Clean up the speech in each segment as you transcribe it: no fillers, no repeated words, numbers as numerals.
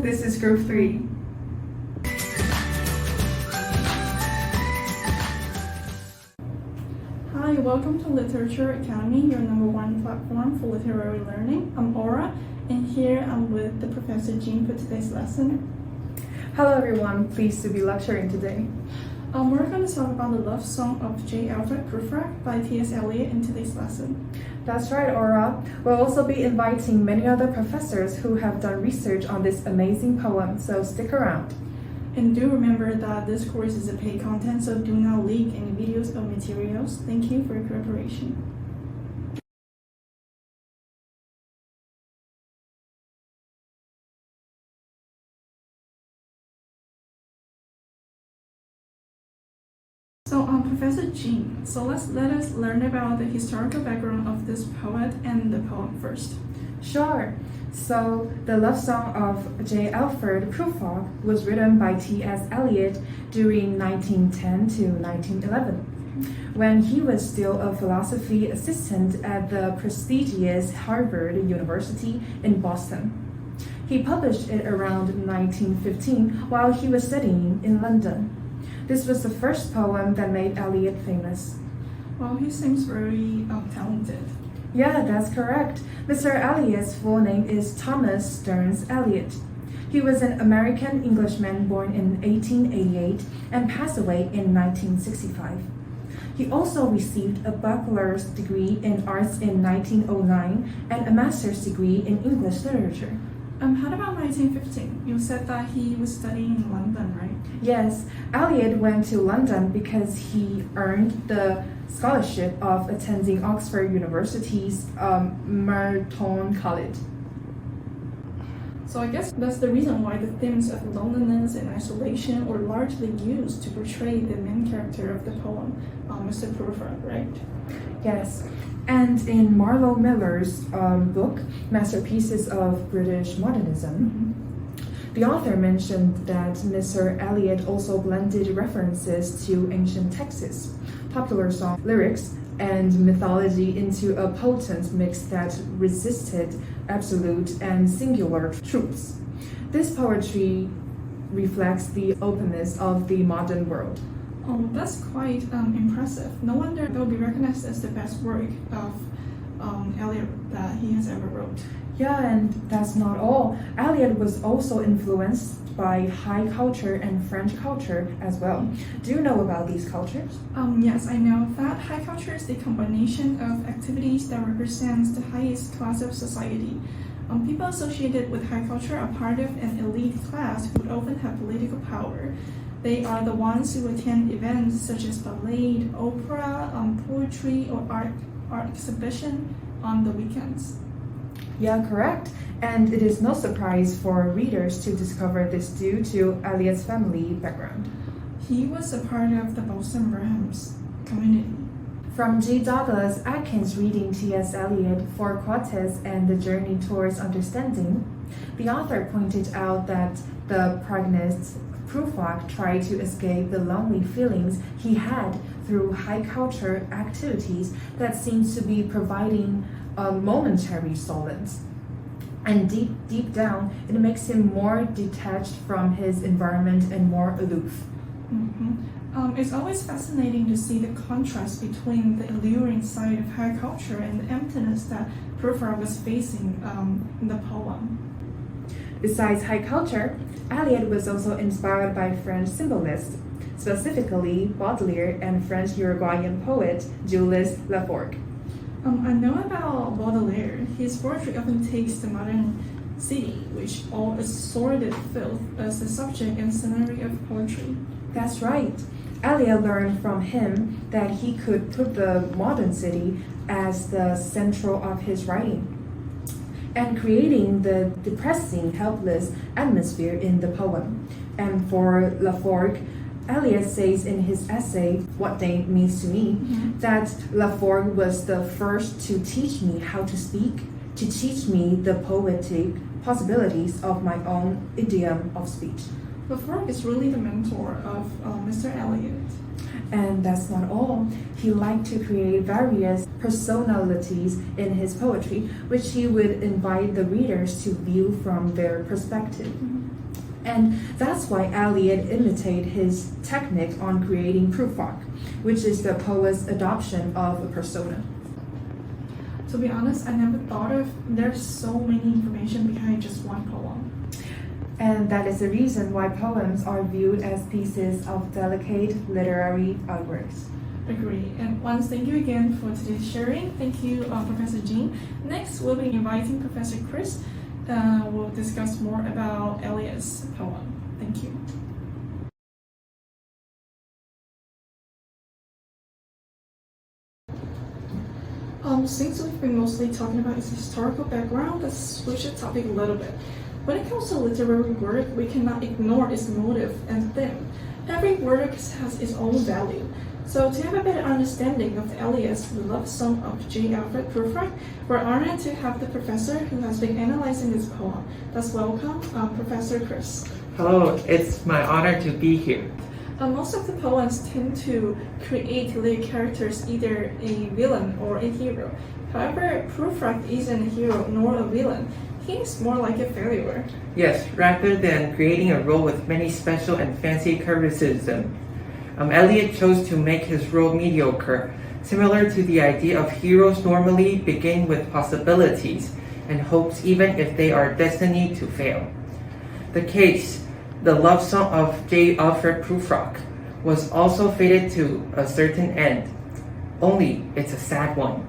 this is Group 3. Hi, welcome to Literature Academy, your #1 platform for literary learning. I'm Aura, and here I'm with the Professor Jean for today's lesson. Hello everyone, pleased to be lecturing today. We're going to talk about the love song of Alfred Prufrock by T.S. Eliot in today's lesson. That's right, Aura. We'll also be inviting many other professors who have done research on this amazing poem, so stick around. And do remember that this course is a paid content, so do not leak any videos or materials. Thank you for your cooperation. So, Professor Jean, let us learn about the historical background of this poet and the poem first. Sure. So, the love song of Alfred Prufrock was written by T.S. Eliot during 1910 to 1911, when he was still a philosophy assistant at the prestigious Harvard University in Boston. He published it around 1915 while he was studying in London. This was the first poem that made Eliot famous. Well, he seems very talented. Yeah, that's correct. Mr. Eliot's full name is Thomas Stearns Eliot. He was an American Englishman born in 1888 and passed away in 1965. He also received a bachelor's degree in arts in 1909 and a master's degree in English literature. How about 1915? You said that he was studying in London, right? Yes, Eliot went to London because he earned the scholarship of attending Oxford University's Merton College. So I guess that's the reason why the themes of loneliness and isolation were largely used to portray the main character of the poem, Mr. Prufrock, right? Yes, and in Marlowe Miller's book, Masterpieces of British Modernism, the author mentioned that Mr. Eliot also blended references to ancient texts, popular song lyrics, and mythology into a potent mix that resisted absolute and singular truths. This poetry reflects the openness of the modern world. Oh, that's quite impressive. No wonder it will be recognized as the best work of Eliot that he has ever wrote. Yeah, and that's not all. Eliot was also influenced by high culture and French culture as well. Do you know about these cultures? Yes, I know that high culture is the combination of activities that represents the highest class of society. People associated with high culture are part of an elite class who often have political power. They are the ones who attend events such as ballet, opera, poetry, or art exhibition on the weekends. Yeah, correct. And it is no surprise for readers to discover this due to Eliot's family background. He was a part of the Boston Brahms community. From G. Douglas Atkins reading T.S. Eliot for Cortes and the Journey Towards Understanding, the author pointed out that the protagonist Prufrock tried to escape the lonely feelings he had through high culture activities that seems to be providing a momentary solace. And deep down, it makes him more detached from his environment and more aloof. It's always fascinating to see the contrast between the alluring side of high culture and the emptiness that Prufrock was facing in the poem. Besides high culture, Eliot was also inspired by French symbolists, specifically Baudelaire and French Uruguayan poet Jules Lafforgue. I know about Baudelaire. His poetry often takes the modern city, which all is sordid filth, as the subject and scenery of poetry. That's right. Eliot learned from him that he could put the modern city as the central of his writing, and creating the depressing, helpless atmosphere in the poem. And for Lafforgue, Eliot says in his essay, What Day Means to Me, that Lafforgue was the first to teach me how to speak, to teach me the poetic possibilities of my own idiom of speech. Lafforgue is really the mentor of Mr. Eliot. And that's not all. He liked to create various personalities in his poetry, which he would invite the readers to view from their perspective. And that's why Eliot imitated his technique on creating Prufrock, which is the poet's adoption of a persona. To be honest, I never thought of there's so many information behind just one poem. And that is the reason why poems are viewed as pieces of delicate literary artworks. Agree. And once thank you again for today's sharing. Thank you, Professor Jean. Next, we'll be inviting Professor Chris. We'll discuss more about Eliot's poem. Thank you. Since we've been mostly talking about his historical background, let's switch the topic a little bit. When it comes to literary work, we cannot ignore its motive and theme. Every work has its own value. So to have a better understanding of Eliot's love song of J. Alfred Prufrock, we're honored to have the professor who has been analyzing this poem. Let's welcome Professor Chris. Hello, it's my honor to be here. Most of the poems tend to create lead characters, either a villain or a hero. However, Prufrock isn't a hero nor a villain. He's more like a failure. Yes, rather than creating a role with many special and fancy charism, Eliot chose to make his role mediocre, similar to the idea of heroes normally begin with possibilities and hopes even if they are destined to fail. The love song of J. Alfred Prufrock was also fated to a certain end, only it's a sad one.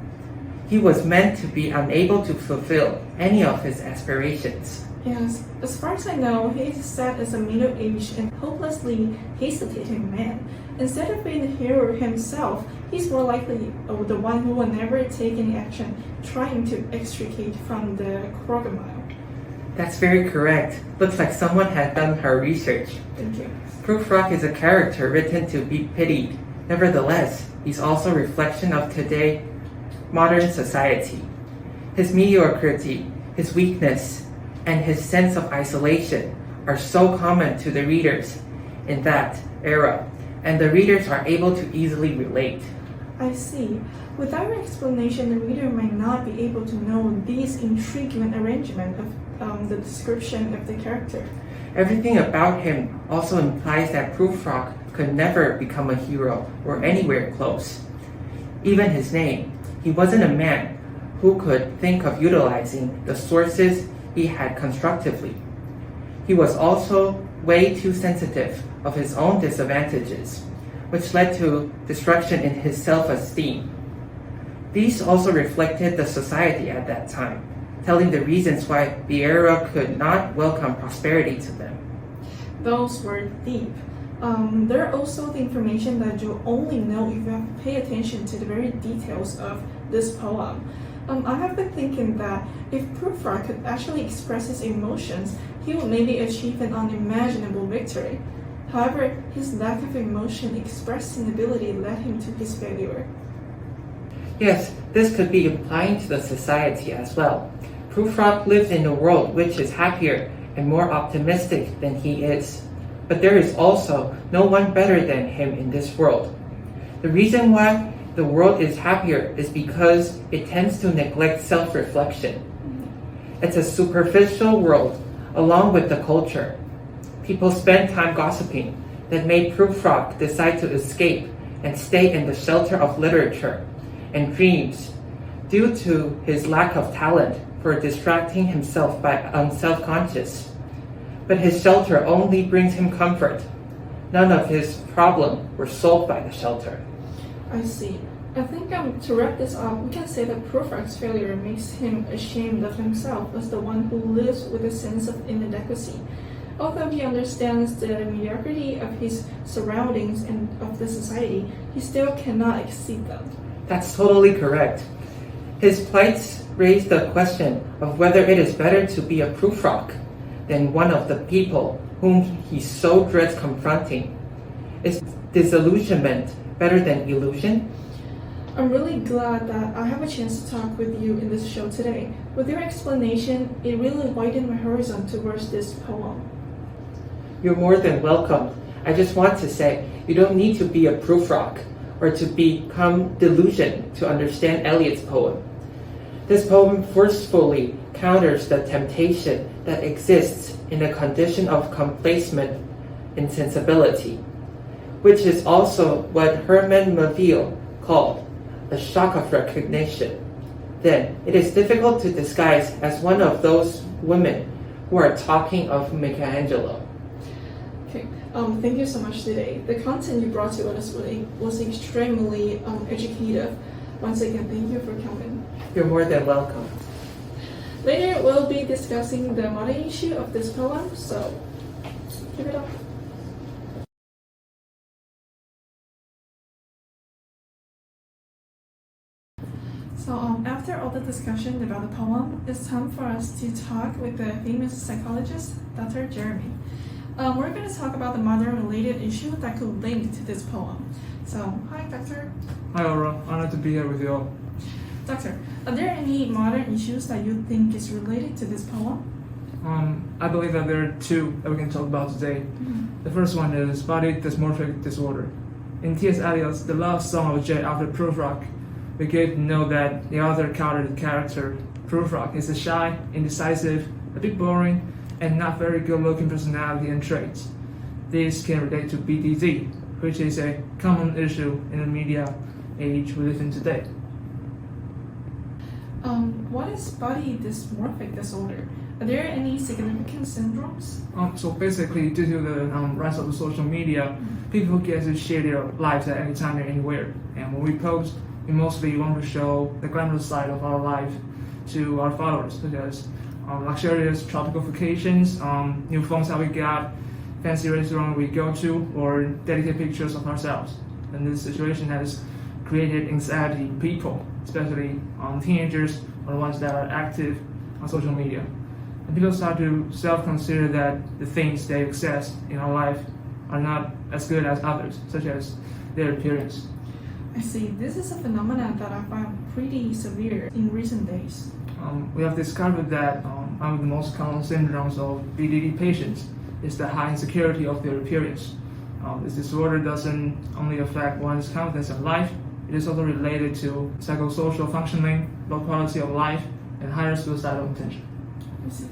He was meant to be unable to fulfill any of his aspirations. Yes, as far as I know, he is set as a middle-aged and hopelessly hesitating man. Instead of being the hero himself, he's more likely the one who will never take any action, trying to extricate from the quagmire. That's very correct. Looks like someone had done her research. Thank you. Prufrock is a character written to be pitied. Nevertheless, he's also a reflection of today modern society. His mediocrity, his weakness, and his sense of isolation are so common to the readers in that era, and the readers are able to easily relate. I see. Without your explanation, the reader might not be able to know this intriguing arrangement of the description of the character. Everything about him also implies that Prufrock could never become a hero or anywhere close. Even his name, he wasn't a man who could think of utilizing the sources he had constructively. He was also way too sensitive of his own disadvantages, which led to destruction in his self-esteem. These also reflected the society at that time, telling the reasons why the era could not welcome prosperity to them. Those were deep. There are also the information that you'll only know if you have to pay attention to the very details of this poem. I have been thinking that if Prufrock could actually express his emotions, he would maybe achieve an unimaginable victory. However, his lack of emotion expressing ability led him to his failure. Yes, this could be implying to the society as well. Prufrock lives in a world which is happier and more optimistic than he is. But there is also no one better than him in this world. The reason why the world is happier is because it tends to neglect self-reflection. It's a superficial world, along with the culture. People spend time gossiping that made Prufrock decide to escape and stay in the shelter of literature and dreams due to his lack of talent for distracting himself by self-conscious. But his shelter only brings him comfort. None of his problems were solved by the shelter. I see. I think to wrap this up, we can say that Prufrock's failure makes him ashamed of himself as the one who lives with a sense of inadequacy. Although he understands the mediocrity of his surroundings and of the society, he still cannot exceed them. That's totally correct. His plights raise the question of whether it is better to be a Prufrock than one of the people whom he so dreads confronting. Is disillusionment better than illusion? I'm really glad that I have a chance to talk with you in this show today. With your explanation, it really widened my horizon towards this poem. You're more than welcome. I just want to say you don't need to be a Prufrock or to become delusioned to understand Eliot's poem. This poem forcefully counters the temptation that exists in a condition of complacent insensibility, which is also what Herman Melville called a shock of recognition. Then it is difficult to disguise as one of those women who are talking of Michelangelo. Okay, thank you so much today. The content you brought to us was extremely educative. Once again, thank you for coming. You're more than welcome. Later, we'll be discussing the modern issue of this poem, so keep it up. So after all the discussion about the poem, it's time for us to talk with the famous psychologist, Dr. Jeremy. We're going to talk about the modern-related issue that could link to this poem. So, hi, Doctor. Hi, Aura. Honored to be here with you all. Doctor, are there any modern issues that you think is related to this poem? I believe that there are two that we can talk about today. The first one is body dysmorphic disorder. In T.S. Eliot's The Love Song of J. Alfred Prufrock, we get to know that the author counted the character Prufrock is a shy, indecisive, a bit boring, and not very good-looking personality and traits. These can relate to BDD, which is a common issue in the media age we live in today. What is body dysmorphic disorder? Are there any significant syndromes? So basically, due to the rise of the social media, people get to share their lives at any time and anywhere. And when we post, we mostly want to show the glamorous side of our life to our followers, such as luxurious tropical vacations, new phones that we got, fancy restaurant we go to, or dedicated pictures of ourselves. And this situation has created anxiety in people, especially teenagers or the ones that are active on social media. And people start to self-consider that the things they access in our life are not as good as others, such as their appearance. I see. This is a phenomenon that I find pretty severe in recent days. We have discovered that one of the most common syndromes of BDD patients is the high insecurity of their appearance. This disorder doesn't only affect one's confidence in life, it is also related to psychosocial functioning, low quality of life, and higher suicidal intention. I see.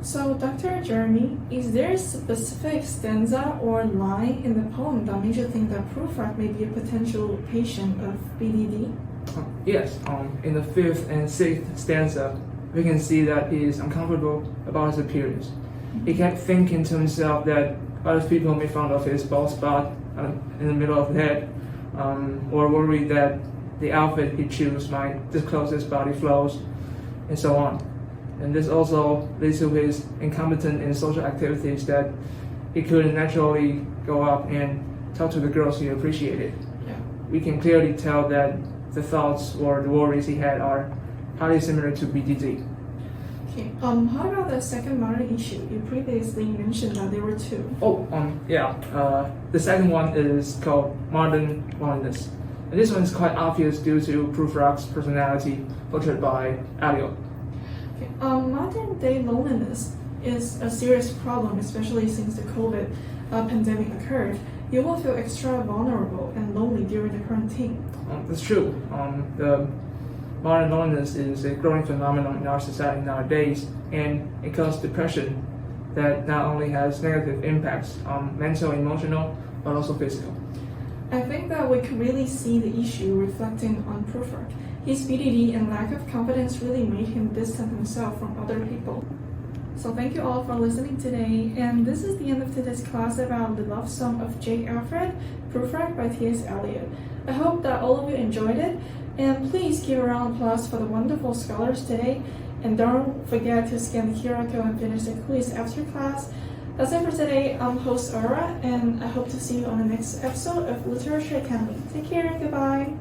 So, Dr. Jeremy, is there a specific stanza or line in the poem that made you think that Prufrock may be a potential patient of BDD? Yes, in the 5th and 6th stanza, we can see that he is uncomfortable about his appearance. He kept thinking to himself that other people may find of his bald spot in the middle of the head, or worried that the outfit he chooses might disclose his body flaws, and so on. And this also leads to his incompetence in social activities that he couldn't naturally go up and talk to the girls he appreciated. Yeah. We can clearly tell that the thoughts or the worries he had are highly similar to BDD. Okay. How about the second modern issue? You previously mentioned that there were two. The second one is called modern loneliness. And this one is quite obvious due to Prufrock's personality portrayed by Eliot. Okay. Modern day loneliness is a serious problem, especially since the COVID pandemic occurred. You will feel extra vulnerable and lonely during the quarantine. That's true. The modern loneliness is a growing phenomenon in our society nowadays, and it causes depression that not only has negative impacts on mental and emotional, but also physical. I think that we can really see the issue reflecting on Prufrock. His BDD and lack of confidence really made him distant himself from other people. So thank you all for listening today, and this is the end of today's class about The Love Song of J. Alfred, Prufrock by T.S. Eliot. I hope that all of you enjoyed it, and please give a round of applause for the wonderful scholars today, and don't forget to scan the QR code and finish the quiz after class. That's it for today. I'm host Aura, and I hope to see you on the next episode of Literature Academy. Take care, goodbye.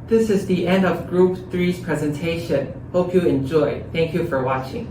This is the end of Group 3's presentation. Hope you enjoyed. Thank you for watching.